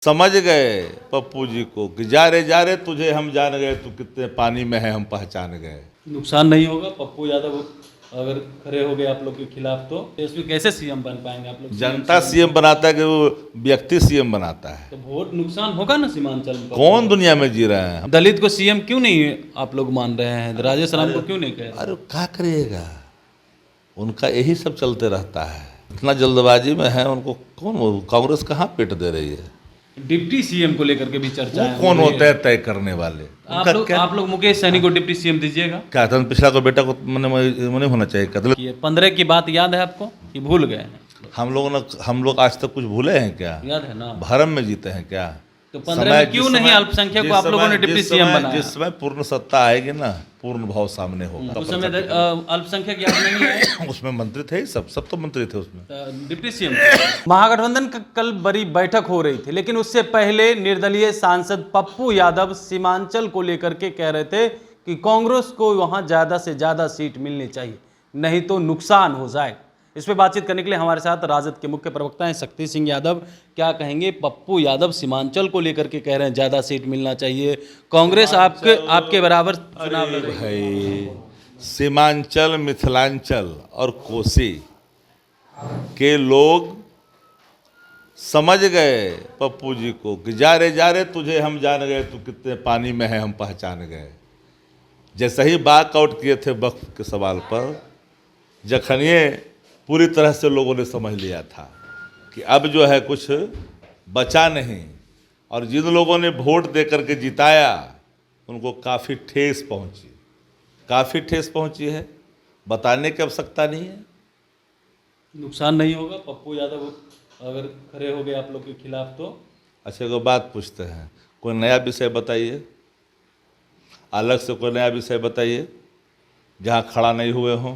समझ गए पप्पू जी को कि जा रे तुझे हम जान गए, तू कितने पानी में है हम पहचान गए। नुकसान नहीं होगा पप्पू यादव अगर खड़े हो गए आप लोग के खिलाफ तो इसमें कैसे सीएम बन पाएंगे आप लोग? जनता सीएम बनाता है कि वो व्यक्ति सीएम बनाता है? तो वोट नुकसान होगा ना सीमांचल में? कौन दुनिया में जी रहे हैं? दलित को सीएम क्यों नहीं आप लोग मान रहे हैं? राजेश राम को क्यों नहीं कह रहे? अरे क्या करिएगा, उनका यही सब चलते रहता है। इतना जल्दबाजी में है, उनको कौन, कांग्रेस कहाँ पेट दे रही है? डिप्टी सीएम को लेकर के भी चर्चा है। कौन होते हैं तय करने वाले? आप लोग मुकेश सहनी को डिप्टी सीएम दीजिएगा क्या था पिछला को बेटा को मैंने होना चाहिए कदल? ये 15 की बात याद है आपको कि भूल गए हैं? हम लोग आज तक कुछ भूले हैं क्या? याद है ना? भरम में जीते हैं क्या? तो 15 में क्यों नहीं अल्पसंख्यक को आप लोगों ने डिप्टी सीएम बनाया? जिस समय पूर्ण सत्ता आएगी ना, पूर्ण भाव सामने होगा। उस समय अल्पसंख्यक याद नहीं है? उसमें मंत्री थे, सब तो मंत्री थे उसमें। डिप्टी सीएम महागठबंधन का कल बड़ी बैठक हो रही थी, लेकिन उससे पहले निर्दलीय सांसद पप्पू यादव सीमांचल को लेकर के कह रहे थे कि कांग्रेस को वहां ज्यादा से ज्यादा सीट मिलनी चाहिए, नहीं तो नुकसान हो जाए। इस पर बातचीत करने के लिए हमारे साथ राजद के मुख्य प्रवक्ता हैं शक्ति सिंह यादव। क्या कहेंगे? पप्पू यादव सीमांचल को लेकर के कह रहे हैं ज्यादा सीट मिलना चाहिए, कांग्रेस आपके बराबर चुनाव लड़ रही है। सीमांचल, मिथिलांचल और कोसी के लोग समझ गए पप्पू जी को कि जा रे तुझे हम जान गए, तू कितने पानी में है हम पहचान गए। जैसे ही बात आउट किए थे वक्फ के सवाल पर, जखनिए पूरी तरह से लोगों ने समझ लिया था कि अब जो है कुछ बचा नहीं, और जिन लोगों ने वोट दे करके जिताया उनको काफ़ी ठेस पहुंची है। बताने की आवश्यकता नहीं है। नुकसान नहीं होगा पप्पू यादव अगर खड़े हो गए आप लोग के खिलाफ तो? अच्छा, एगो बात पूछते हैं, कोई नया विषय बताइए, अलग से कोई नया विषय बताइए जहाँ खड़ा नहीं हुए हों।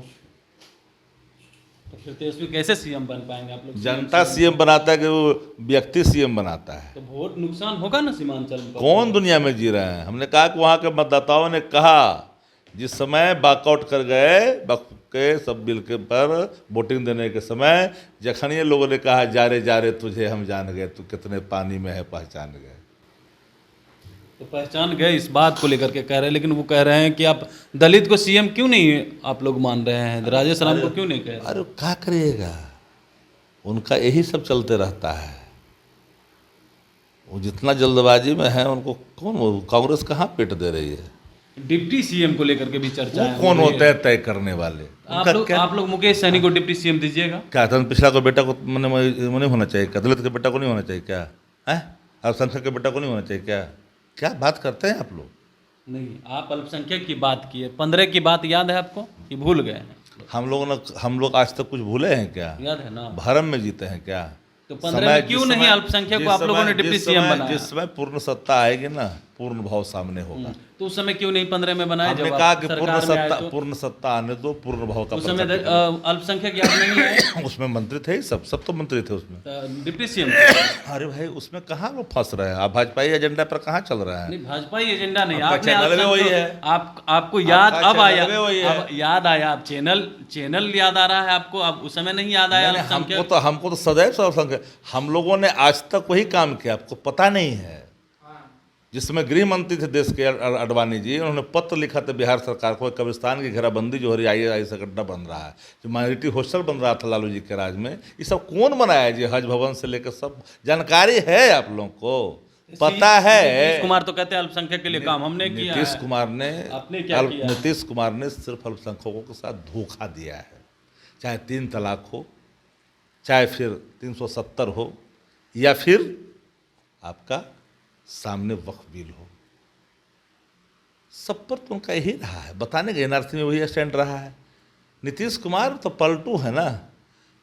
तो फिर तेजस्वी कैसे सीएम बन पाएंगे आप लोग? जनता सीएम बनाता है कि वो व्यक्ति सीएम बनाता है? तो वोट नुकसान होगा ना सीमांचल में? कौन दुनिया में जी रहे हैं? हमने कहा कि वहाँ के मतदाताओं ने कहा, जिस समय वॉकआउट कर गए वक्फ के सब बिल के पर वोटिंग देने के समय, जखन ये लोगों ने कहा जा रे तुझे हम जान गए, तू कितने पानी में है पहचान गए। तो पहचान गए इस बात को लेकर के कह रहे हैं, लेकिन वो कह रहे हैं कि आप दलित को सीएम क्यों नहीं आप लोग मान रहे हैं? राजेश राम को क्यों नहीं कह रहे? अरे क्या करिएगा, उनका यही सब चलते रहता है। वो जितना जल्दबाजी में है, उनको कौन, कांग्रेस कहाँ पेट दे रही है? डिप्टी सीएम को लेकर के भी चर्चा है। कौन होते हैं तय करने वाले? आप लोग मुकेश सहनी को डिप्टी सीएम दीजिएगा क्या था पिछला को बेटा को मैंने होना चाहिए, दलित के बेटा को नहीं होना चाहिए क्या है? अल्पसंख्यक के बेटा को नहीं होना चाहिए क्या बात करते हैं आप लोग? नहीं, आप अल्पसंख्यक की बात की है। 15 की बात याद है आपको कि भूल गए हैं? हम लोग आज तक कुछ भूले हैं क्या? याद है ना? भरम में जीते हैं क्या? तो 15 में क्यों नहीं अल्पसंख्यक को आप लोगों ने डिप्टी सीएम बनाया? जिस समय पूर्ण सत्ता आएगी ना, पूर्ण भाव सामने होगा। तो उस समय क्यों नहीं 15 में बनाया? हमने कहा कि पूर्ण सत्ता आने दो, पूर्ण भाव का। उस समय अल्पसंख्यक याद नहीं है? उसमें मंत्री थे, सब तो मंत्री थे उसमें। डिप्टी सीएम अरे भाई, उसमें कहाँ लोग फंस रहे हैं? आप भाजपाई एजेंडा पर कहाँ चल रहा है? नहीं, भाजपाई एजेंडा नहीं, आपने वही है। आपको याद अब आया, अब याद आया, आप चैनल याद आ रहा है आपको, अब उस समय नहीं याद आया? हमको तो सदैव अल्पसंख्यक, हम लोगों ने आज तक वही काम किया, आपको पता नहीं है। जिसमें गृह मंत्री थे देश के अडवाणी जी, उन्होंने पत्र लिखा था बिहार सरकार को, कब्रिस्तान की घेराबंदी जो हो रही है, आई से गड्ढा बन रहा है, जो माइनॉरिटी हॉस्टल बन रहा था लालू जी के राज में, ये सब कौन बनाया जी? हज भवन से लेकर सब जानकारी है आप लोगों को, पता है। नीतीश कुमार तो कहते हैं अल्पसंख्यक के लिए काम हमने किया। नीतीश कुमार ने सिर्फ अल्पसंख्यकों के साथ धोखा दिया है, चाहे 3 तलाक हो, चाहे फिर 370 हो, या फिर आपका सामने वक्फ बिल हो, सब पर तो उनका यही रहा है। बताने के एनआरसी में वही स्टैंड रहा है। नीतीश कुमार तो पलटू है ना,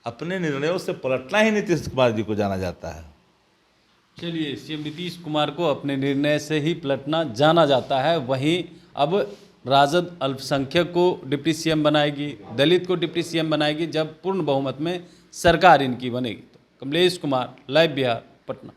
अपने निर्णयों से पलटना ही नीतीश कुमार जी को जाना जाता है। चलिए, सीएम नीतीश कुमार को अपने निर्णय से ही पलटना जाना जाता है। वहीं अब राजद अल्पसंख्यक को डिप्टी सीएम बनाएगी, दलित को डिप्टी सीएम बनाएगी जब पूर्ण बहुमत में सरकार इनकी बनेगी। तो कमलेश कुमार, लाइव बिहार, पटना।